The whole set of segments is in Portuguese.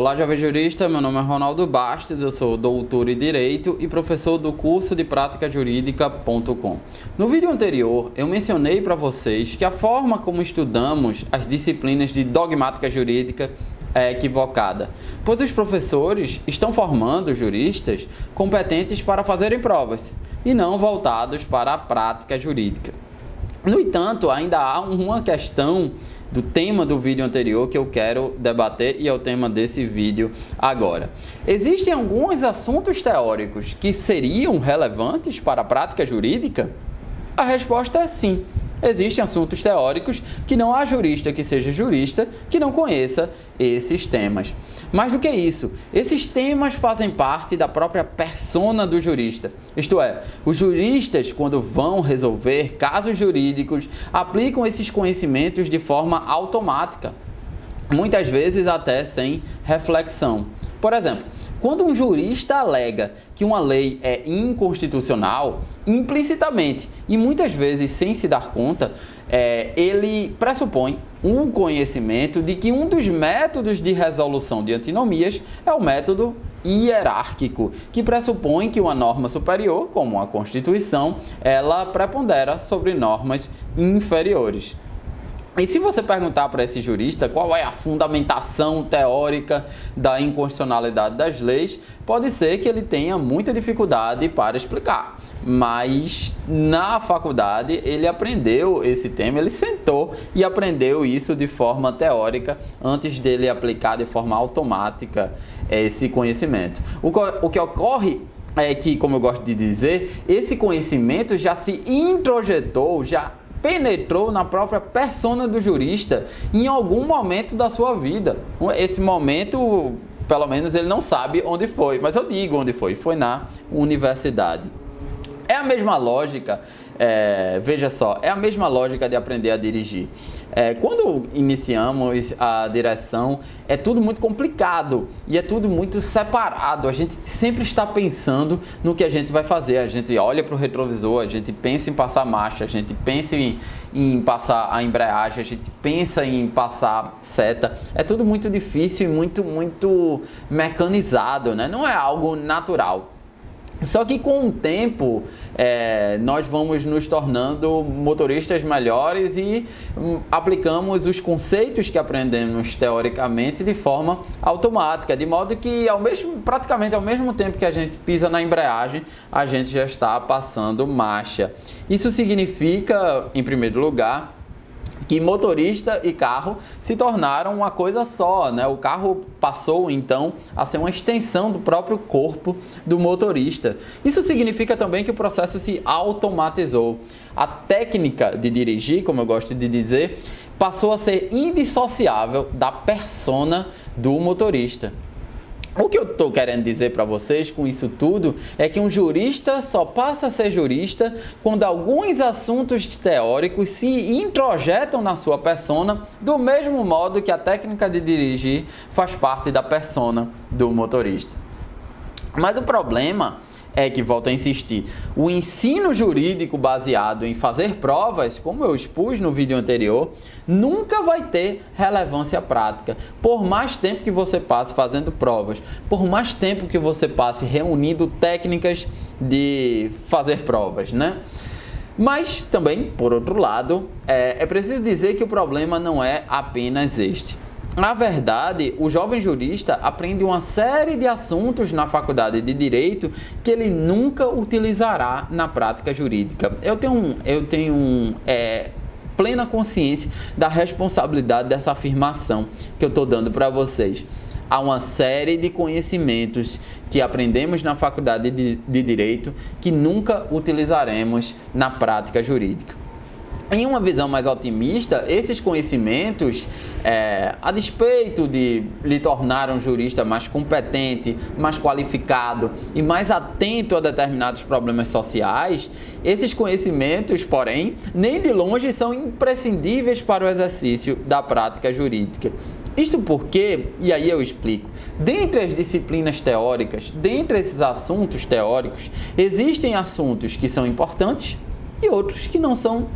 Olá, jovem jurista, meu nome é Ronaldo Bastos, eu sou doutor em Direito e professor do curso de práticajurídica.com. No vídeo anterior, eu mencionei para vocês que a forma como estudamos as disciplinas de dogmática jurídica é equivocada, pois os professores estão formando juristas competentes para fazerem provas e não voltados para a prática jurídica. No entanto, ainda há uma questão do tema do vídeo anterior que eu quero debater e é o tema desse vídeo agora. Existem alguns assuntos teóricos que seriam relevantes para a prática jurídica? A resposta é sim. Existem assuntos teóricos que não há jurista que seja jurista que não conheça esses temas. Mais do que isso, esses temas fazem parte da própria persona do jurista. Isto é, os juristas, quando vão resolver casos jurídicos, aplicam esses conhecimentos de forma automática, muitas vezes até sem reflexão. Por exemplo, quando um jurista alega que uma lei é inconstitucional, implicitamente e muitas vezes sem se dar conta, ele pressupõe um conhecimento de que um dos métodos de resolução de antinomias é o método hierárquico, que pressupõe que uma norma superior, como a Constituição, ela prepondera sobre normas inferiores. E se você perguntar para esse jurista qual é a fundamentação teórica da inconstitucionalidade das leis, pode ser que ele tenha muita dificuldade para explicar. Mas na faculdade ele aprendeu esse tema, ele sentou e aprendeu isso de forma teórica antes dele aplicar de forma automática esse conhecimento. O que ocorre é que, como eu gosto de dizer, esse conhecimento já se introjetou, já penetrou na própria persona do jurista em algum momento da sua vida. Esse momento, pelo menos, ele não sabe onde foi, mas eu digo onde foi na universidade. É a mesma lógica, veja só, é a mesma lógica de aprender a dirigir. Quando iniciamos a direção, é tudo muito complicado e é tudo muito separado. A gente sempre está pensando no que a gente vai fazer. A gente olha para o retrovisor, a gente pensa em passar marcha, a gente pensa em passar a embreagem, a gente pensa em passar seta. É tudo muito difícil e muito mecanizado, né? Não é algo natural. Só que com o tempo, nós vamos nos tornando motoristas melhores e aplicamos os conceitos que aprendemos teoricamente de forma automática, de modo que praticamente ao mesmo tempo que a gente pisa na embreagem, a gente já está passando marcha. Isso significa, em primeiro lugar, que motorista e carro se tornaram uma coisa só, né? O carro passou, então, a ser uma extensão do próprio corpo do motorista. Isso significa também que o processo se automatizou. A técnica de dirigir, como eu gosto de dizer, passou a ser indissociável da persona do motorista. O que eu estou querendo dizer para vocês com isso tudo é que um jurista só passa a ser jurista quando alguns assuntos teóricos se introjetam na sua persona, do mesmo modo que a técnica de dirigir faz parte da persona do motorista. Mas o problema é que, volto a insistir, o ensino jurídico baseado em fazer provas, como eu expus no vídeo anterior, nunca vai ter relevância prática. Por mais tempo que você passe fazendo provas, por mais tempo que você passe reunindo técnicas de fazer provas, né? Mas também, por outro lado, é preciso dizer que o problema não é apenas este. Na verdade, o jovem jurista aprende uma série de assuntos na faculdade de Direito que ele nunca utilizará na prática jurídica. Eu tenho plena consciência da responsabilidade dessa afirmação que eu estou dando para vocês. Há uma série de conhecimentos que aprendemos na faculdade de Direito que nunca utilizaremos na prática jurídica. Em uma visão mais otimista, esses conhecimentos, a despeito de lhe tornar um jurista mais competente, mais qualificado e mais atento a determinados problemas sociais, esses conhecimentos, porém, nem de longe são imprescindíveis para o exercício da prática jurídica. Isto porque, e aí eu explico, dentre as disciplinas teóricas, dentre esses assuntos teóricos, existem assuntos que são importantes e outros que não são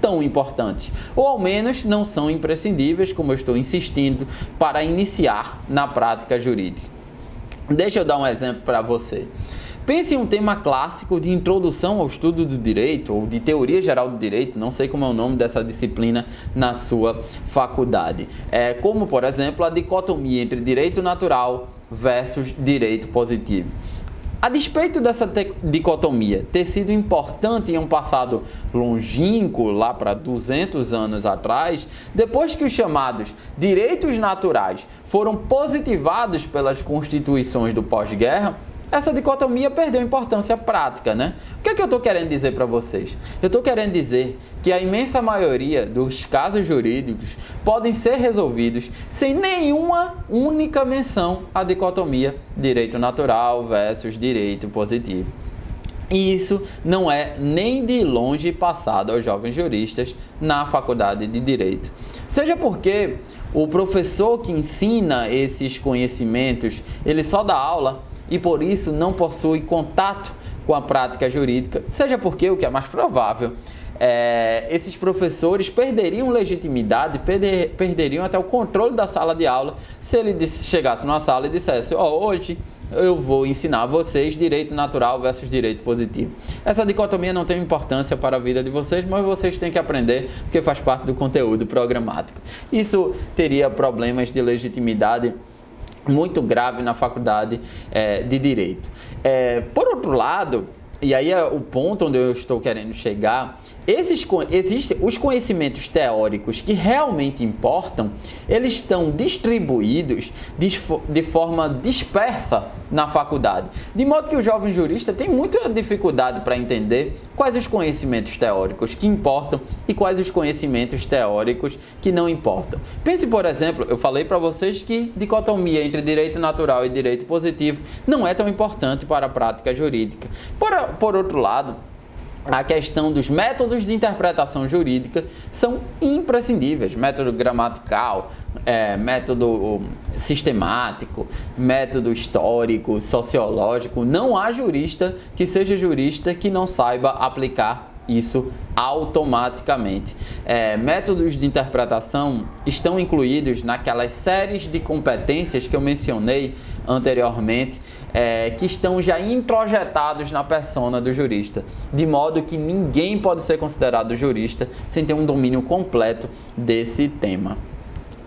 tão importantes, ou ao menos não são imprescindíveis, como eu estou insistindo, para iniciar na prática jurídica. Deixa eu dar um exemplo para você. Pense em um tema clássico de introdução ao estudo do direito, ou de teoria geral do direito, não sei como é o nome dessa disciplina na sua faculdade. Como, por exemplo, a dicotomia entre direito natural versus direito positivo. A despeito dessa dicotomia ter sido importante em um passado longínquo, lá para 200 anos atrás, depois que os chamados direitos naturais foram positivados pelas constituições do pós-guerra, essa dicotomia perdeu importância prática, né? O que é que eu estou querendo dizer para vocês? Eu estou querendo dizer que a imensa maioria dos casos jurídicos podem ser resolvidos sem nenhuma única menção à dicotomia direito natural versus direito positivo. E isso não é nem de longe passado aos jovens juristas na faculdade de Direito. Seja porque o professor que ensina esses conhecimentos, ele só dá aula e por isso não possui contato com a prática jurídica, seja porque, o que é mais provável, esses professores perderiam legitimidade, perderiam até o controle da sala de aula se ele chegasse numa sala e dissesse: hoje eu vou ensinar a vocês direito natural versus direito positivo. Essa dicotomia não tem importância para a vida de vocês, mas vocês têm que aprender porque faz parte do conteúdo programático. Isso teria problemas de legitimidade muito grave na faculdade de Direito. Por outro lado, e aí é o ponto onde eu estou querendo chegar, existem os conhecimentos teóricos que realmente importam, eles estão distribuídos de forma dispersa na faculdade, de modo que o jovem jurista tem muita dificuldade para entender quais os conhecimentos teóricos que importam e quais os conhecimentos teóricos que não importam. Pense, por exemplo, eu falei para vocês que dicotomia entre direito natural e direito positivo não é tão importante para a prática jurídica. Por outro lado, a questão dos métodos de interpretação jurídica são imprescindíveis. Método gramatical, método sistemático, método histórico, sociológico. Não há jurista que seja jurista que não saiba aplicar isso automaticamente. Métodos de interpretação estão incluídos naquelas séries de competências que eu mencionei anteriormente, que estão já introjetados na persona do jurista, de modo que ninguém pode ser considerado jurista sem ter um domínio completo desse tema.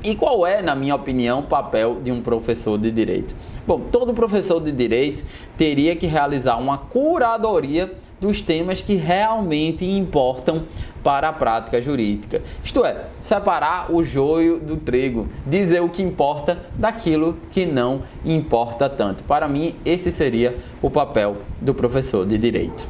E qual é, na minha opinião, o papel de um professor de direito? Bom, todo professor de direito teria que realizar uma curadoria dos temas que realmente importam para a prática jurídica. Isto é, separar o joio do trigo, dizer o que importa daquilo que não importa tanto. Para mim, esse seria o papel do professor de direito.